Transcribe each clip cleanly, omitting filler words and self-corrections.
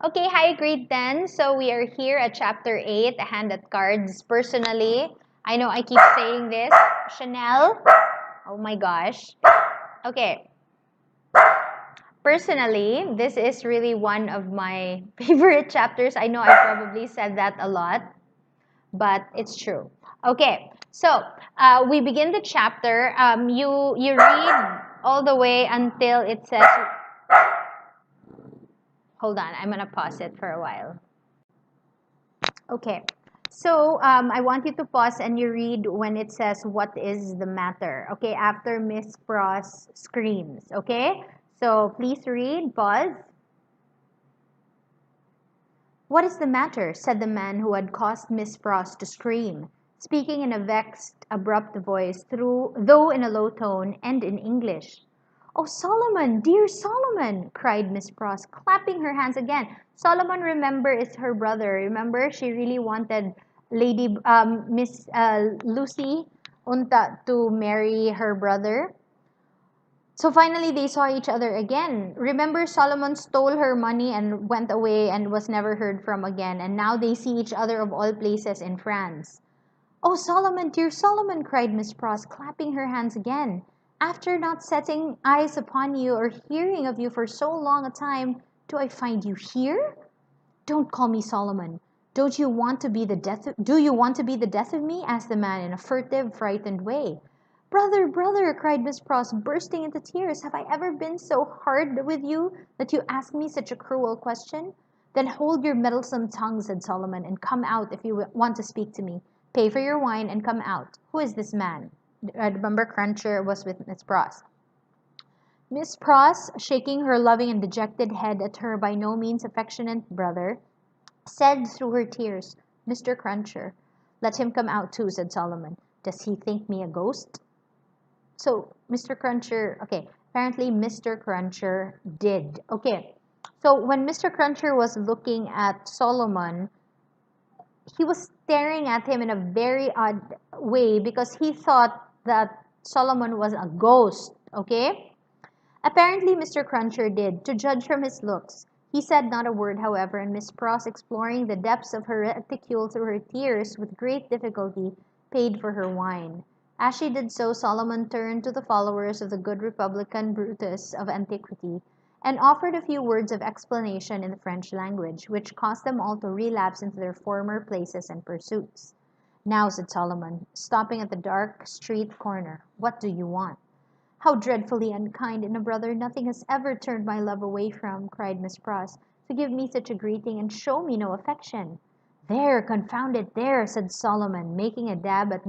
Okay, hi, grade 10. So we are here at chapter 8, a hand at cards. Personally, I know I keep saying this. Chanel. Oh my gosh. Okay. Personally, this is really one of my favorite chapters. I know I probably said that a lot, but it's true. Okay, so we begin the chapter. You read all the way until it says. Hold on, I'm gonna pause it for a while. Okay. So I want you to pause and you read when it says, "What is the matter?" Okay, after Miss Pross screams. Okay? So please read, pause. "What is the matter?" said the man who had caused Miss Pross to scream, speaking in a vexed, abrupt voice, though in a low tone, and in English. "Oh, Solomon, dear Solomon!" cried Miss Pross, clapping her hands again. Solomon, remember, is her brother. Remember, she really wanted Lady Miss Lucy Unta to marry her brother. So finally, they saw each other again. Remember, Solomon stole her money and went away and was never heard from again. And now they see each other of all places in France. "Oh, Solomon, dear Solomon!" cried Miss Pross, clapping her hands again. "After not setting eyes upon you or hearing of you for so long a time, do I find you here? Don't call me Solomon. Don't you want to be the death of, do you want to be the death of me?" asked the man in a furtive, frightened way. "Brother, brother!" cried Miss Pross, bursting into tears. "Have I ever been so hard with you that you ask me such a cruel question?" "Then hold your meddlesome tongue," said Solomon, "and come out if you want to speak to me. Pay for your wine and come out. Who is this man?" Remember, Cruncher was with Miss Pross. Miss Pross, shaking her loving and dejected head at her by no means affectionate brother, said through her tears, "Mr. Cruncher." "Let him come out too," said Solomon. "Does he think me a ghost?" So Mr. Cruncher, okay, apparently Mr. Cruncher did. Okay, so when Mr. Cruncher was looking at Solomon, he was staring at him in a very odd way because he thought that Solomon was a ghost. Okay, apparently Mr. Cruncher did, to judge from his looks. He said not a word, however, and Miss Pross, exploring the depths of her reticule through her tears, with great difficulty paid for her wine. As she did so, Solomon turned to the followers of the good republican Brutus of antiquity, and offered a few words of explanation in the French language, which caused them all to relapse into their former places and pursuits. "Now," said Solomon, stopping at the dark street corner, "what do you want?" "How dreadfully unkind in a brother nothing has ever turned my love away from," cried Miss Pross, "to give me such a greeting and show me no affection." "There, confound it, there!" said Solomon, making a dab at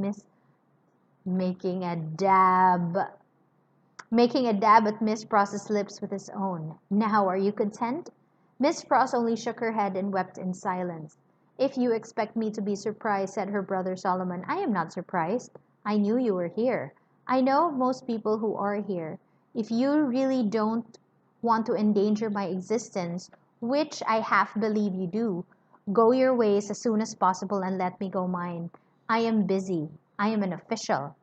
Miss Pross's lips with his own. "Now, are you content?" Miss Pross only shook her head and wept in silence. "If you expect me to be surprised," said her brother Solomon, "I am not surprised. I knew you were here. I know of most people who are here. If you really don't want to endanger my existence, which I half believe you do, go your ways as soon as possible and let me go mine. I am busy. I am an official."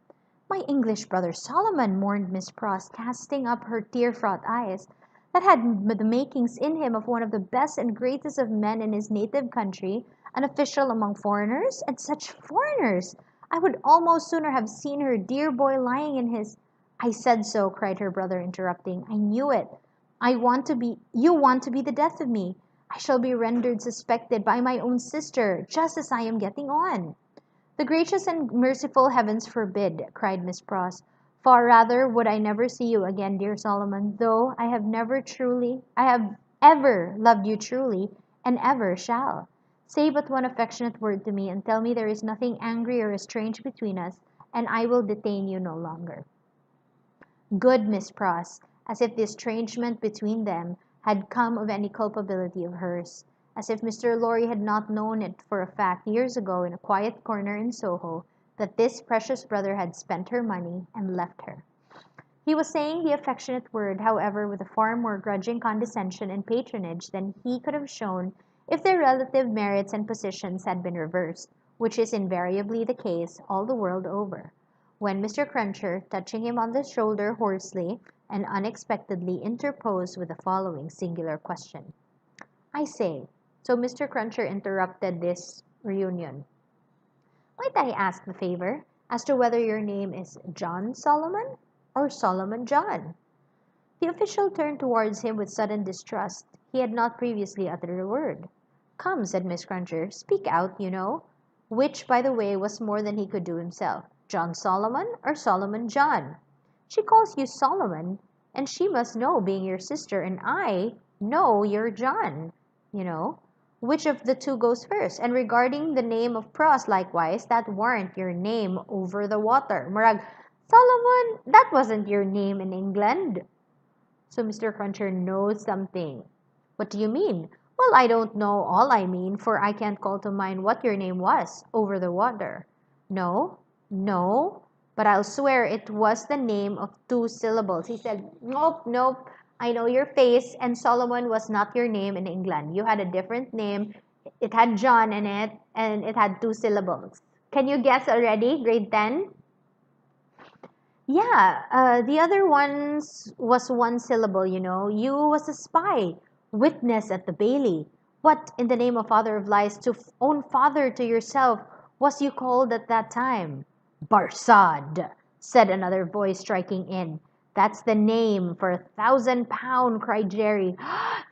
"My English brother Solomon," mourned Miss Pross, casting up her tear-fraught eyes, "that had the makings in him of one of the best and greatest of men in his native country, an official among foreigners, and such foreigners! I would almost sooner have seen her dear boy lying in his—" "I said so," cried her brother, interrupting. "I knew it. You want to be the death of me. I shall be rendered suspected by my own sister, just as I am getting on." "The gracious and merciful heavens forbid!" cried Miss Pross. "Far rather would I never see you again, dear Solomon, though I have ever loved you truly, and ever shall. Say but one affectionate word to me, and tell me there is nothing angry or estranged between us, and I will detain you no longer." Good Miss Pross, as if the estrangement between them had come of any culpability of hers. As if Mr. Lorry had not known it for a fact years ago in a quiet corner in Soho that this precious brother had spent her money and left her. He was saying the affectionate word, however, with a far more grudging condescension and patronage than he could have shown if their relative merits and positions had been reversed, which is invariably the case all the world over, when Mr. Cruncher, touching him on the shoulder hoarsely and unexpectedly, interposed with the following singular question. I say, so Mr. Cruncher interrupted this reunion. Might I ask the favor as to whether your name is John Solomon or Solomon John? The official turned towards him with sudden distrust. He had not previously uttered a word. Come, said Miss Cruncher, speak out, you know. Which, by the way, was more than he could do himself. John Solomon or Solomon John? She calls you Solomon, and she must know, being your sister, and I know you're John, you know. Which of the two goes first? And regarding the name of Pros, likewise, that warn't your name over the water. Murag, Solomon, that wasn't your name in England. So Mr. Cruncher knows something. What do you mean? Well, I don't know all I mean, for I can't call to mind what your name was, over the water. No, no, but I'll swear it was the name of 2 syllables. He said, nope, nope, I know your face, and Solomon was not your name in England. You had a different name. It had John in it, and it had 2 syllables. Can you guess already, grade 10? Yeah, the other ones was 1 syllable, you know. You was a spy, witness at the Bailey. What, in the name of father of lies, to own father to yourself, was you called at that time? Barsad, said another voice striking in. That's the name for £1,000, cried Jerry.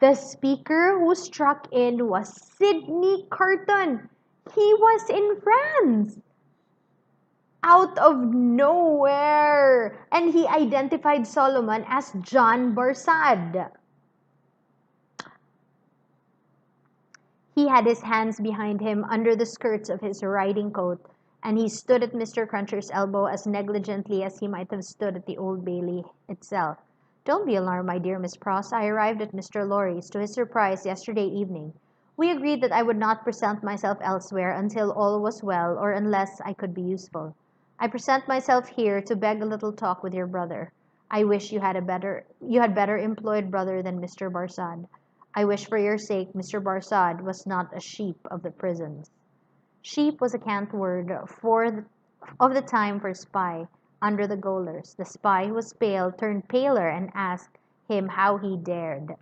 The speaker who struck in was Sidney Carton. He was in France out of nowhere. And he identified Solomon as John Barsad. He had his hands behind him under the skirts of his riding coat, and he stood at Mr. Cruncher's elbow as negligently as he might have stood at the Old Bailey itself. Don't be alarmed, my dear Miss Pross. I arrived at Mr. Lorry's, to his surprise, yesterday evening. We agreed that I would not present myself elsewhere until all was well, or unless I could be useful. I present myself here to beg a little talk with your brother. I wish you had better employed brother than Mr. Barsad. I wish for your sake Mr. Barsad was not a sheep of the prisons. Sheep was a cant word of the time for spy under the gaolers. The spy, who was pale, turned paler and asked him how he dared.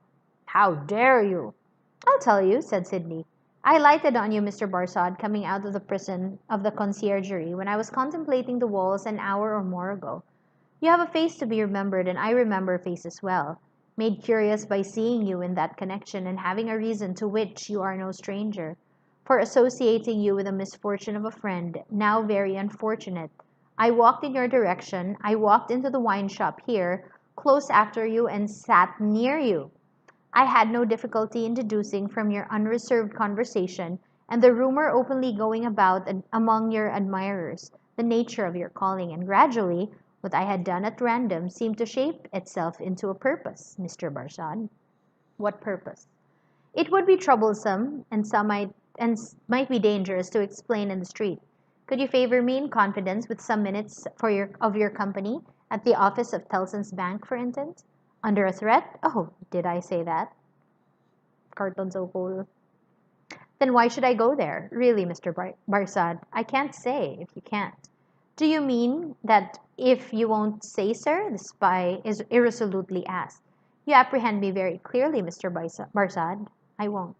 How dare you? I'll tell you, said Sidney. I lighted on you, Mr. Barsad, coming out of the prison of the conciergerie when I was contemplating the walls an hour or more ago. You have a face to be remembered, and I remember faces well. Made curious by seeing you in that connection, and having a reason to which you are no stranger, for associating you with the misfortune of a friend, now very unfortunate. I walked in your direction. I walked into the wine shop here, close after you, and sat near you. I had no difficulty in deducing from your unreserved conversation, and the rumor openly going about among your admirers, the nature of your calling, and gradually, what I had done at random seemed to shape itself into a purpose, Mr. Barsad. What purpose? It would be troublesome, and might be dangerous to explain in the street. Could you favor me in confidence with some minutes of your company at the office of Tellson's Bank, for instance? Under a threat? Oh, did I say that? Carton so cool. Then why should I go there? Really, Mr. Barsad, I can't say if you can't. Do you mean that if you won't say, sir? The spy is irresolutely asked. You apprehend me very clearly, Mr. Barsad. I won't.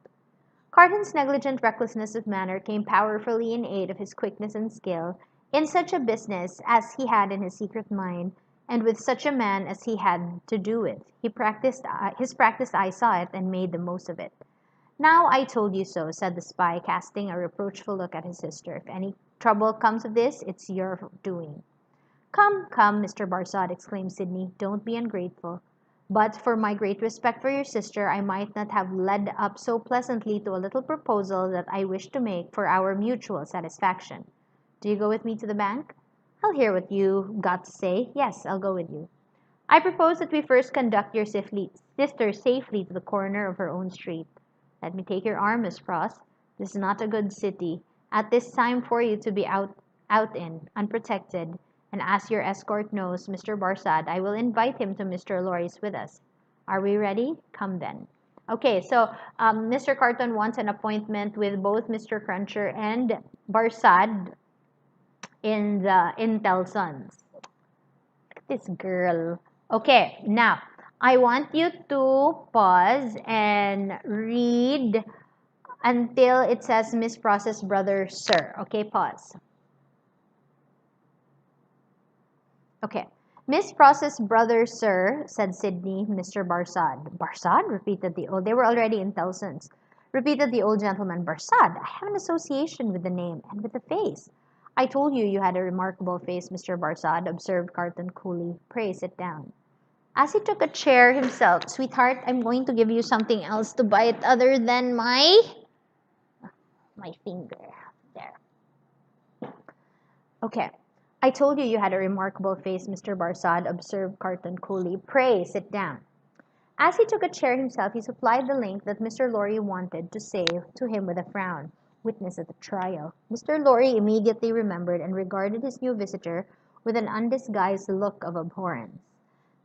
Carton's negligent recklessness of manner came powerfully in aid of his quickness and skill in such a business as he had in his secret mind, and with such a man as he had to do with. His practiced eye saw it and made the most of it. Now I told you so, said the spy, casting a reproachful look at his sister. If any trouble comes of this, it's your doing. Come, come, Mr. Barsad, exclaimed Sidney, don't be ungrateful. But for my great respect for your sister, I might not have led up so pleasantly to a little proposal that I wish to make for our mutual satisfaction. Do you go with me to the bank? I'll hear what you got to say. Yes, I'll go with you. I propose that we first conduct your sister safely to the corner of her own street. Let me take your arm, Miss Pross. This is not a good city at this time for you to be out in, unprotected, and as your escort knows Mr. Barsad, I will invite him to Mr. Lorry's with us. Are we ready? Come then. Okay, so Mr. Carton wants an appointment with both Mr. Cruncher and Barsad in Tellson's. Look at this girl. Okay, now I want you to pause and read until it says Miss Process Brother Sir. Okay, pause. Okay. Miss Process Brother Sir, said Sydney, Mr. Barsad. Barsad? Repeated the old. They were already in thousands. Repeated the old gentleman. Barsad? I have an association with the name and with the face. I told you you had a remarkable face, Mr. Barsad, observed Carton coolly. Pray sit down. As he took a chair himself, sweetheart, I'm going to give you something else to bite other than my finger. There. Okay. I told you you had a remarkable face, Mr. Barsad, observed Carton coolly. Pray sit down. As he took a chair himself, he supplied the link that Mr. Lorry wanted to say to him with a frown. Witness at the trial. Mr. Lorry immediately remembered and regarded his new visitor with an undisguised look of abhorrence.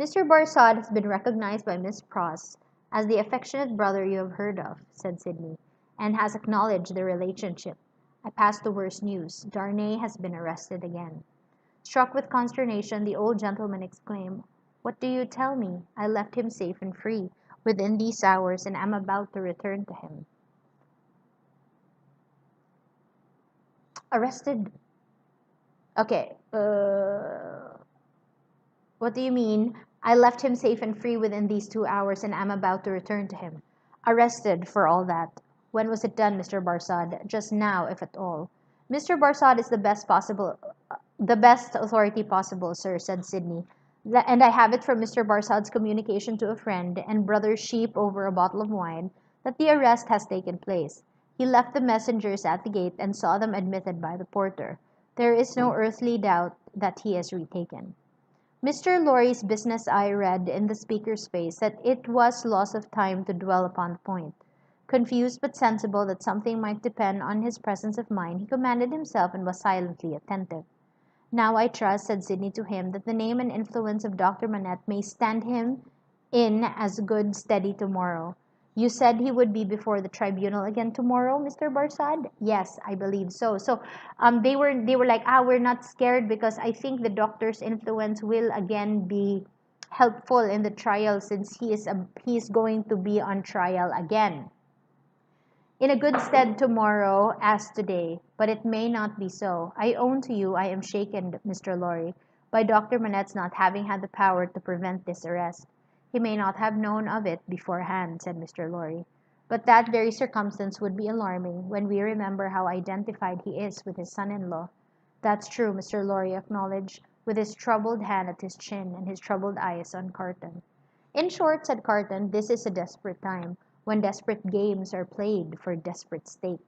Mr. Barsad has been recognized by Miss Pross as the affectionate brother you have heard of, said Sydney, and has acknowledged the relationship. I pass the worst news. Darnay has been arrested again. Struck with consternation, the old gentleman exclaimed, What do you tell me? I left him safe and free within these hours and am about to return to him. Arrested? Okay, what do you mean? I left him safe and free within these 2 hours and am about to return to him. Arrested for all that. When was it done, Mr. Barsad? Just now, if at all. Mr. Barsad is the best authority possible, sir, said Sydney. And I have it from Mr. Barsad's communication to a friend and Brother Sheep over a bottle of wine that the arrest has taken place. He left the messengers at the gate and saw them admitted by the porter. There is no earthly doubt that he is retaken. Mr. Lorry's business eye read in the speaker's face that it was loss of time to dwell upon the point. Confused but sensible that something might depend on his presence of mind, he commanded himself and was silently attentive. Now I trust, said Sydney to him, that the name and influence of Dr. Manette may stand him in as good steady tomorrow. You said he would be before the tribunal again tomorrow, Mr. Barsad? Yes, I believe so. So they were like, we're not scared because I think the doctor's influence will again be helpful in the trial since he is going to be on trial again. In a good stead tomorrow as today, but it may not be so. I own to you I am shaken, Mr. Lorry, by Dr. Manette's not having had the power to prevent this arrest. He may not have known of it beforehand, said Mr. Lorry. But that very circumstance would be alarming when we remember how identified he is with his son-in-law. That's true, Mr. Lorry acknowledged, with his troubled hand at his chin and his troubled eyes on Carton. In short, said Carton, this is a desperate time, when desperate games are played for desperate stakes.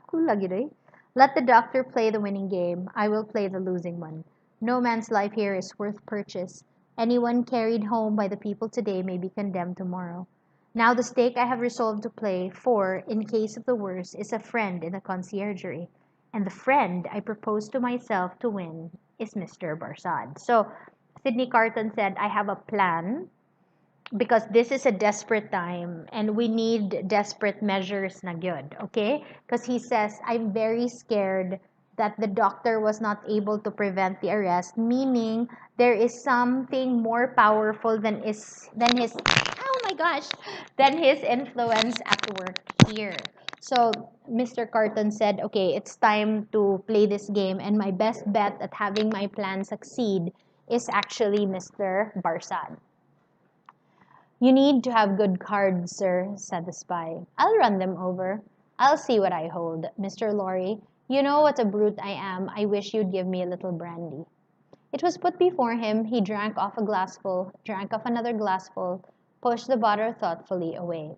Cool lagi eh? Let the doctor play the winning game. I will play the losing one. No man's life here is worth purchase. Anyone carried home by the people today may be condemned tomorrow. Now the stake I have resolved to play for, in case of the worst, is a friend in the conciergerie. And the friend I propose to myself to win is Mr. Barsad. So Sydney Carton said, I have a plan because this is a desperate time and we need desperate measures na good, okay? Because he says, I'm very scared that the doctor was not able to prevent the arrest, meaning there is something more powerful than his oh my gosh, than his influence at work here. So Mr. Carton said, okay, it's time to play this game and my best bet at having my plan succeed is actually Mr. Barsad. You need to have good cards, sir, said the spy. I'll run them over. I'll see what I hold. Mr. Lorry, you know what a brute I am. I wish you'd give me a little brandy. It was put before him. He drank off a glassful, drank off another glassful, pushed the bottle thoughtfully away.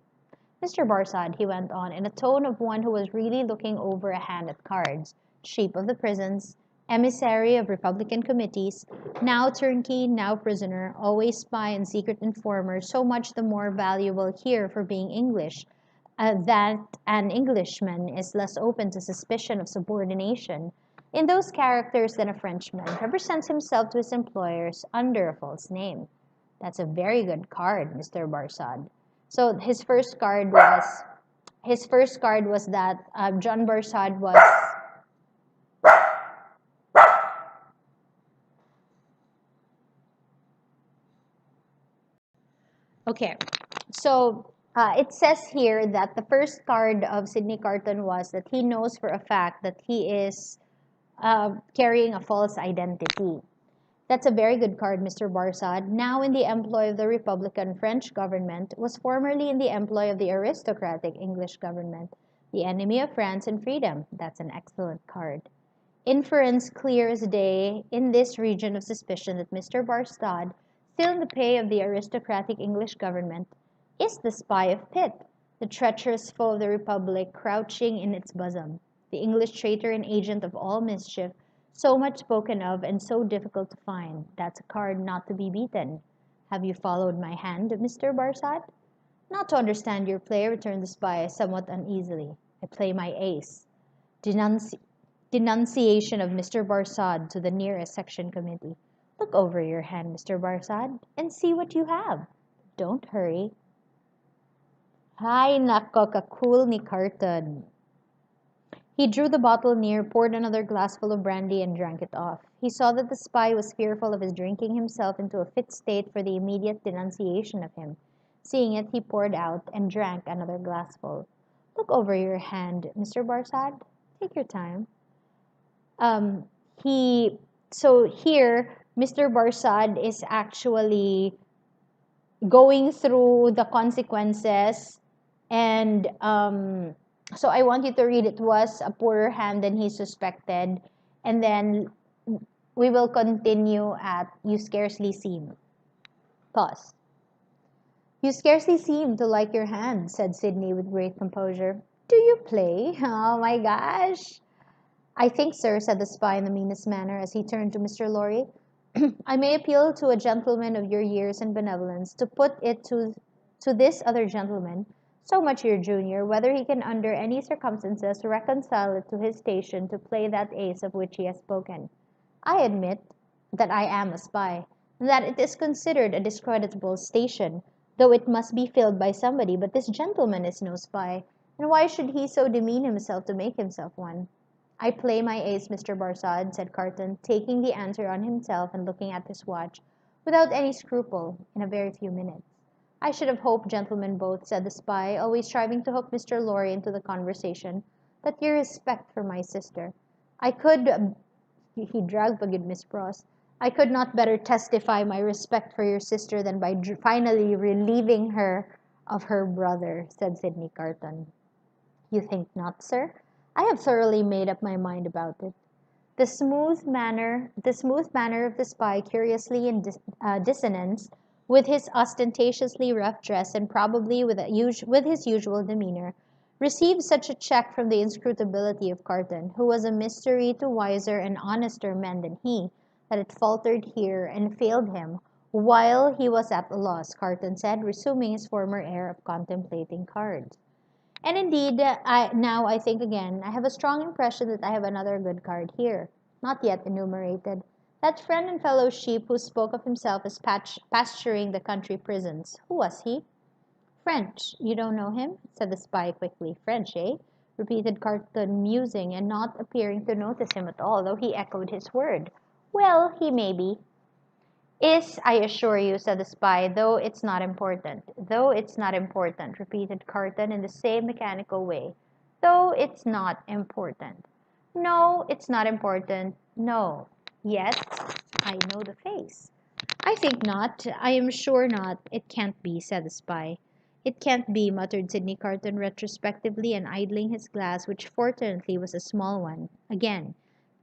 Mr. Barsad, he went on, in a tone of one who was really looking over a hand at cards, sheep of the prisons, emissary of Republican committees, now turnkey, now prisoner, always spy and secret informer, so much the more valuable here for being English, that an Englishman is less open to suspicion of subordination in those characters than a Frenchman, represents himself to his employers under a false name. That's a very good card, Mr. Barsad. So his first card was that John Barsad was Okay, so it says here that the first card of Sydney Carton was that he knows for a fact that he is carrying a false identity. That's a very good card, Mr. Barsad. Now in the employ of the Republican French government, was formerly in the employ of the aristocratic English government, the enemy of France and freedom. That's an excellent card. Inference clear as day in this region of suspicion that Mr. Barsad, still in the pay of the aristocratic English government, is the spy of Pitt, the treacherous foe of the Republic crouching in its bosom, the English traitor and agent of all mischief, so much spoken of and so difficult to find. That's a card not to be beaten. Have you followed my hand, Mr. Barsad? Not to understand your play, returned the spy somewhat uneasily. I play my ace. Denunci- Denunciation of Mr. Barsad to the nearest section committee. Look over your hand, Mr. Barsad, and see what you have. Don't hurry. Hay nako, kakul ni Carton. He drew the bottle near, poured another glassful of brandy, and drank it off. He saw that the spy was fearful of his drinking himself into a fit state for the immediate denunciation of him. Seeing it, he poured out and drank another glassful. Look over your hand, Mr. Barsad. Take your time. Um, he so here, Mr. Barsad is actually going through the consequences, and so I want you to read. It was a poorer hand than he suspected, and then we will continue at you scarcely seem. Pause. You scarcely seem to like your hand, said Sydney with great composure. Do you play? Oh my gosh. I think, sir, said the spy in the meanest manner as he turned to Mr. Lorry, I may appeal to a gentleman of your years and benevolence to put it to this other gentleman, so much your junior, whether he can under any circumstances reconcile it to his station to play that ace of which he has spoken. I admit that I am a spy, and that it is considered a discreditable station, though it must be filled by somebody, but this gentleman is no spy, and why should he so demean himself to make himself one? I play my ace, Mr. Barsad, said Carton, taking the answer on himself and looking at his watch, without any scruple, in a very few minutes. I should have hoped, gentlemen both, said the spy, always striving to hook Mr. Lorry into the conversation, that your respect for my sister. I could, he dragged pagid Miss Pross, I could not better testify my respect for your sister than by finally relieving her of her brother, said Sydney Carton. You think not, sir? I have thoroughly made up my mind about it. The smooth manner of the spy, curiously in dissonance with his ostentatiously rough dress and probably with his usual demeanor, received such a check from the inscrutability of Carton, who was a mystery to wiser and honester men than he, that it faltered here and failed him, while he was at a loss, Carton said, resuming his former air of contemplating cards. And indeed, now I think again, I have a strong impression that I have another good card here, not yet enumerated. That friend and fellow sheep who spoke of himself as pasturing the country prisons. Who was he? French. You don't know him? Said the spy quickly. French, eh? Repeated Carton, musing and not appearing to notice him at all, though he echoed his word. Well, he may be. Is, I assure you, said the spy, though it's not important. Though it's not important, repeated Carton in the same mechanical way. Though it's not important. No, it's not important. No. Yes, I know the face. I think not. I am sure not. It can't be, said the spy. It can't be, muttered Sydney Carton retrospectively and idling his glass, which fortunately was a small one. Again,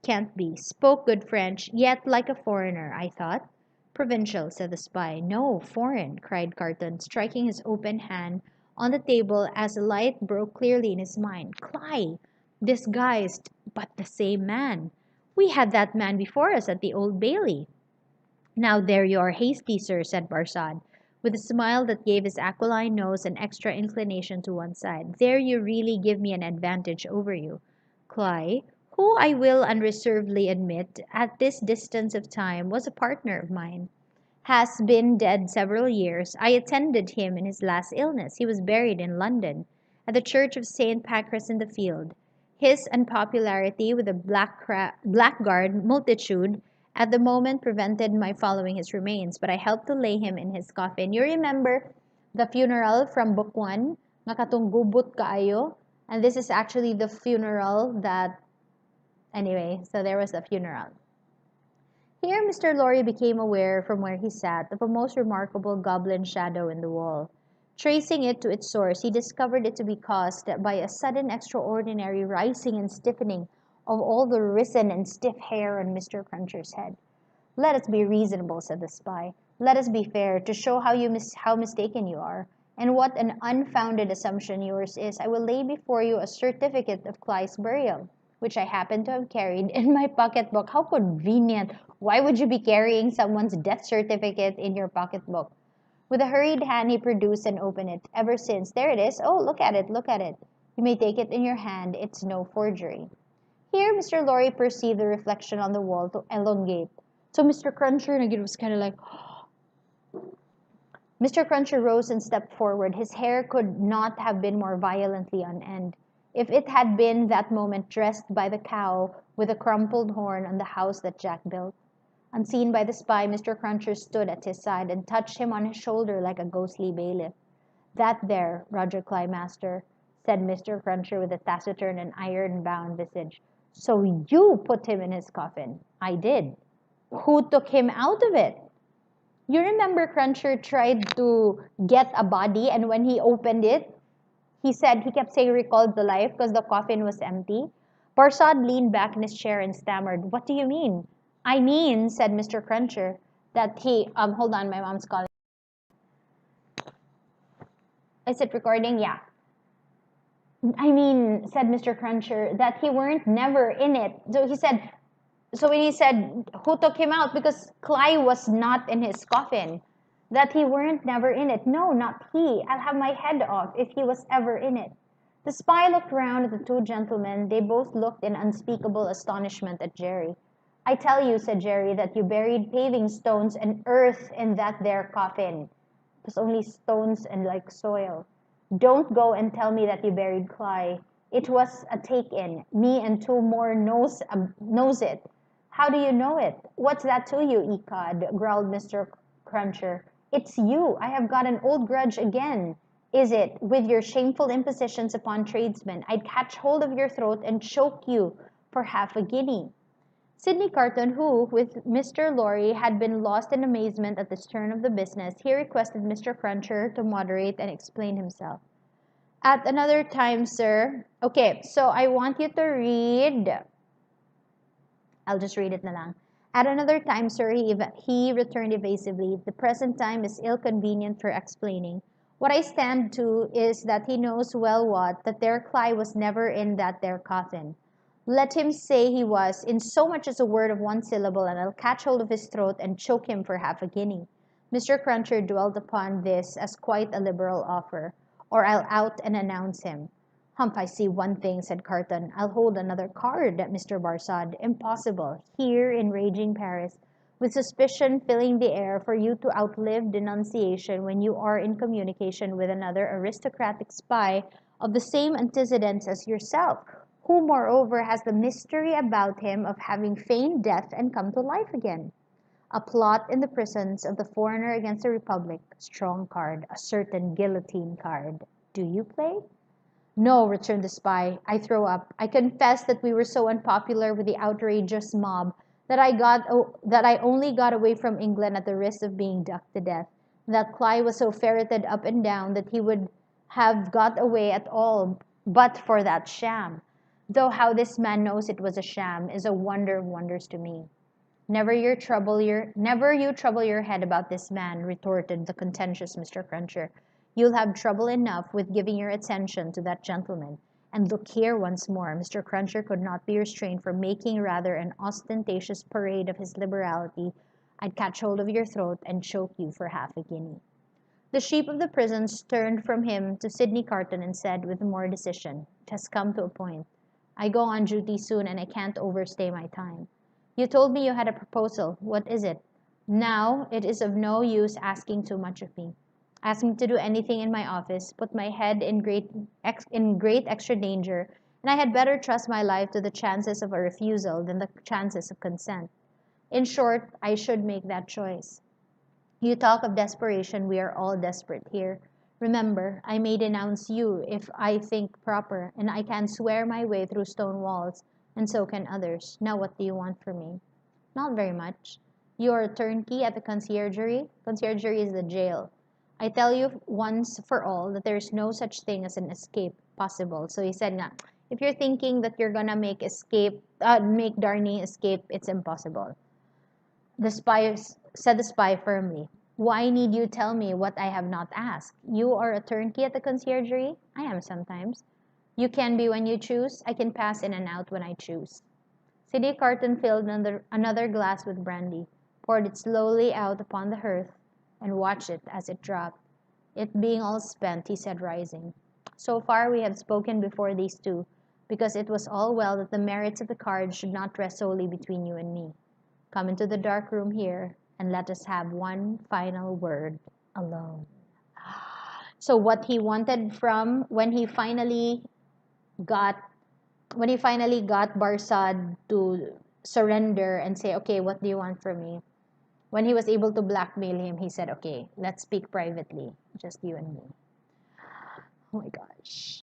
can't be. Spoke good French, yet like a foreigner, I thought. Provincial, said the spy. No, foreign, cried Carton, striking his open hand on the table as a light broke clearly in his mind. Cly! Disguised, but the same man. We had that man before us at the Old Bailey. Now there you are hasty, sir, said Barsad, with a smile that gave his aquiline nose an extra inclination to one side. There you really give me an advantage over you. Cly, who I will unreservedly admit, at this distance of time, was a partner of mine, has been dead several years. I attended him in his last illness. He was buried in London, at the church of St. Pancras in the Field. His unpopularity with the blackguard multitude at the moment prevented my following his remains, but I helped to lay him in his coffin. You remember the funeral from book 1, nga katong gubot kaayo. And this is actually the funeral that, anyway, so there was a funeral. Here Mr. Lorry became aware from where he sat of a most remarkable goblin shadow in the wall. Tracing it to its source, he discovered it to be caused by a sudden extraordinary rising and stiffening of all the risen and stiff hair on Mr. Cruncher's head. "Let us be reasonable," said the spy. "Let us be fair, to show how mistaken you are, and what an unfounded assumption yours is. I will lay before you a certificate of Clyde's burial, which I happen to have carried in my pocketbook." How convenient! Why would you be carrying someone's death certificate in your pocketbook? With a hurried hand he produced and opened it. "Ever since, there it is. Oh, look at it, look at it. You may take it in your hand. It's no forgery." Here Mr. Lorry perceived the reflection on the wall to elongate. So Mr. Cruncher was kind of like, Mr. Cruncher rose and stepped forward. His hair could not have been more violently on end. If it had been that moment dressed by the cow with a crumpled horn on the house that Jack built. Unseen by the spy, Mr. Cruncher stood at his side and touched him on his shoulder like a ghostly bailiff. "That there, Roger Clymaster," said Mr. Cruncher with a taciturn and iron-bound visage. "So you put him in his coffin?" "I did." "Who took him out of it?" You remember Cruncher tried to get a body, and when he opened it, he kept saying recalled to life because the coffin was empty. Barsad leaned back in his chair and stammered, "What do you mean?" "I mean," said Mr. Cruncher, "that he, hold on, my mom's calling. Is it recording? Yeah. "I mean," said Mr. Cruncher, "that he weren't never in it." So when he said, who took him out? Because Cly was not in his coffin. That he weren't never in it. "No, not he. I'll have my head off if he was ever in it." The spy looked round at the two gentlemen. They both looked in unspeakable astonishment at Jerry. "I tell you," said Jerry, "that you buried paving stones and earth in that there coffin." It was only stones and like soil. "Don't go and tell me that you buried Cly. It was a take-in. Me and two more knows it." "How do you know it?" "What's that to you, ecod?" growled Mr. Cruncher. "It's you. I have got an old grudge again. Is it, with your shameful impositions upon tradesmen? I'd catch hold of your throat and choke you for half a guinea." Sydney Carton, who, with Mr. Lorry, had been lost in amazement at this turn of the business, here requested Mr. Cruncher to moderate and explain himself. "At another time, sir." Okay, so I want you to read. I'll just read it na lang. "At another time, sir," he returned evasively. "The present time is ill-convenient for explaining. What I stand to is that he knows well what, that there Cly was never in that there coffin. Let him say he was, in so much as a word of one syllable, and I'll catch hold of his throat and choke him for half a guinea." Mr. Cruncher dwelt upon this as quite a liberal offer. "Or I'll out and announce him." "Humph, I see one thing," said Carton. "I'll hold another card, Mr. Barsad. Impossible, here in raging Paris, with suspicion filling the air, for you to outlive denunciation when you are in communication with another aristocratic spy of the same antecedents as yourself, who moreover has the mystery about him of having feigned death and come to life again. A plot in the prisons of the foreigner against the Republic. Strong card, a certain guillotine card. Do you play?" "No," returned the spy. "I throw up. I confess that we were so unpopular with the outrageous mob that I only got away from England at the risk of being ducked to death, and that Cly was so ferreted up and down that he would have got away at all but for that sham. Though how this man knows it was a sham is a wonder of wonders to me." Never you trouble your head about this man," retorted the contentious Mr. Cruncher. "You'll have trouble enough with giving your attention to that gentleman. And look here once more." Mr. Cruncher could not be restrained from making rather an ostentatious parade of his liberality. "I'd catch hold of your throat and choke you for half a guinea." The sheep of the prisons turned from him to Sydney Carton and said, with more decision, "It has come to a point. I go on duty soon, and I can't overstay my time. You told me you had a proposal. What is it? Now, it is of no use asking too much of me. Ask me to do anything in my office, put my head in great extra danger, and I had better trust my life to the chances of a refusal than the chances of consent. In short, I should make that choice. You talk of desperation. We are all desperate here. Remember, I may denounce you if I think proper, and I can swear my way through stone walls, and so can others. Now what do you want from me? Not very much. You are a turnkey at the conciergerie. Conciergerie is the jail. I tell you once for all that there is no such thing as an escape possible. So he said, "Nga, if you're thinking that you're gonna make Darnie escape, it's impossible." The spy said the spy firmly. Why need you tell me what I have not asked? You are a turnkey at the conciergerie? I am sometimes. You can be when you choose. I can pass in and out when I choose. Sidney Carton filled another glass with brandy, poured it slowly out upon the hearth, and watched it as it dropped. It being all spent, he said, rising. So far we have spoken before these two, because it was all well that the merits of the cards should not rest solely between you and me. Come into the dark room here, and let us have one final word alone. So what he wanted from got when he finally got Barsad to surrender and say, okay, what do you want from me? When he was able to blackmail him, he said, okay, let's speak privately, just you and me. Oh my gosh.